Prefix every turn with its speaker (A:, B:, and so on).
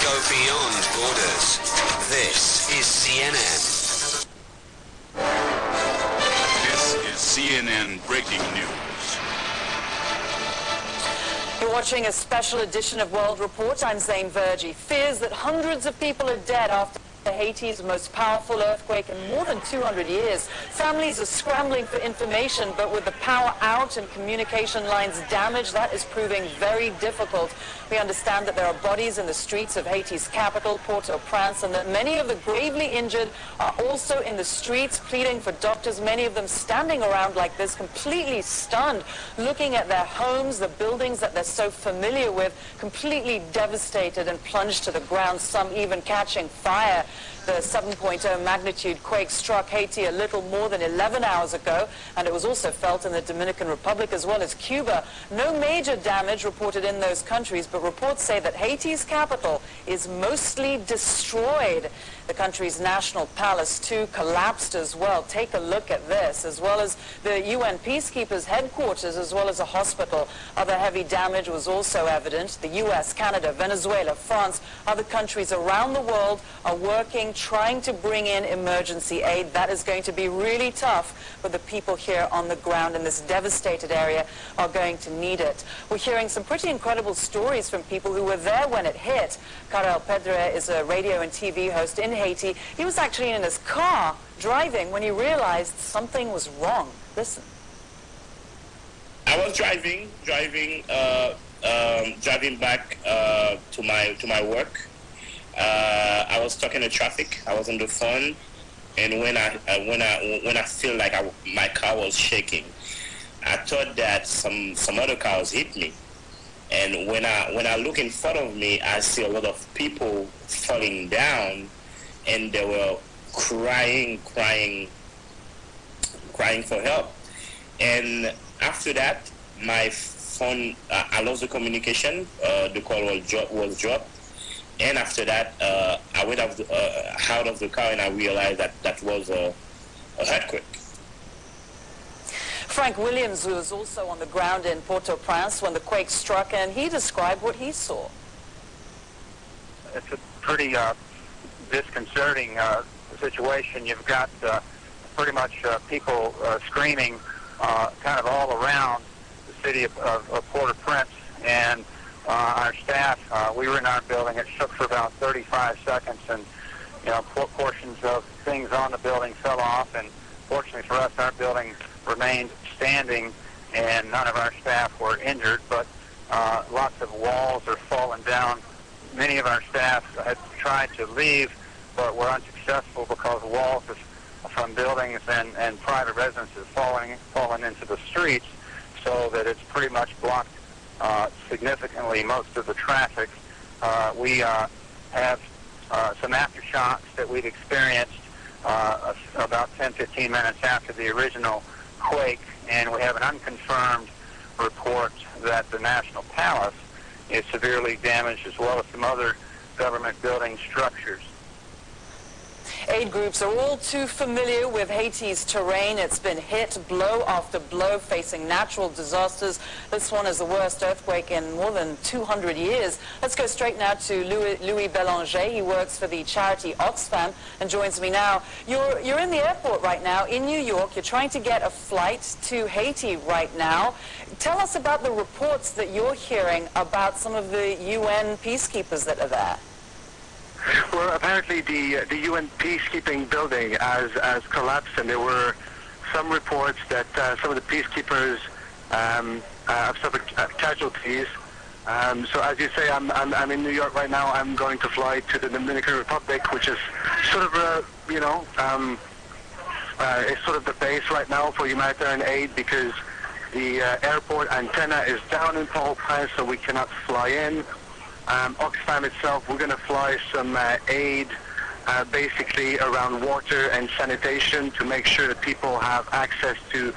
A: go beyond borders. This is CNN.
B: This is CNN Breaking News.
C: You're watching a special edition of World Report. I'm Zain Verji. Fears that hundreds of people are dead after Haiti's most powerful earthquake in more than 200 years. Families are scrambling for information, but with the power out and communication lines damaged, that is proving very difficult. We understand that there are bodies in the streets of Haiti's capital, Port-au-Prince, and that many of the gravely injured are also in the streets pleading for doctors, many of them standing around like this, completely stunned, looking at their homes, the buildings that they're so familiar with, completely devastated and plunged to the ground, some even catching fire. The 7.0 magnitude quake struck Haiti a little more than 11 hours ago, and it was also felt in the Dominican Republic as well as Cuba. No major damage reported in those countries, but reports say that Haiti's capital is mostly destroyed. The country's national palace, too, collapsed as well. Take a look at this, as well as the UN peacekeepers' headquarters, as well as a hospital. Other heavy damage was also evident. The US, Canada, Venezuela, France, other countries around the world are working, trying to bring in emergency aid. That is going to be really tough, but the people here on the ground in this devastated area are going to need it. We're hearing some pretty incredible stories from people who were there when it hit. Karel Pedre is a radio and TV host in Haiti. He was actually in his car driving when he realized something was wrong. Listen.
D: I was driving back to my work. I was stuck in the traffic. I was on the phone, and when I feel like my car was shaking, I thought that some other cars hit me. And when I look in front of me, I see a lot of people falling down, and they were crying for help. And after that, my phone, I lost the communication. The call was dropped. And after that, I went out of the car, and I realized that was a earthquake.
C: Frank Williams was also on the ground in Port-au-Prince when the quake struck, and he described what he saw.
E: It's a pretty disconcerting situation. You've got pretty much people screaming kind of all around the city of Port-au-Prince, and our staff, we were in our building. It shook for about 35 seconds, and portions of things on the building fell off, and fortunately for us, our building remained standing, and none of our staff were injured, but lots of walls are falling down. Many of our staff had tried to leave, but were unsuccessful because walls from buildings and private residences fallen into the streets, so that it's pretty much blocked significantly most of the traffic. We have some aftershocks that we've experienced about 10-15 minutes after the original quake, and we have an unconfirmed report that the National Palace is severely damaged, as well as some other government building structures.
C: Aid groups are all too familiar with Haiti's terrain. It's been hit blow after blow, facing natural disasters. This one is the worst earthquake in more than 200 years. Let's go straight now to Louis Belanger. He works for the charity Oxfam and joins me now. You're in the airport right now in New York. You're trying to get a flight to Haiti right now. Tell us about the reports that you're hearing about some of the UN peacekeepers that are there.
F: Well, apparently the UN peacekeeping building has collapsed, and there were some reports that some of the peacekeepers have suffered casualties. So as you say, I'm in New York right now. I'm going to fly to the Dominican Republic, which is sort of it's sort of the base right now for humanitarian aid, because the airport antenna is down in Port-au-Prince, so we cannot fly in. Oxfam itself, we're going to fly some aid basically around water and sanitation to make sure that people have access to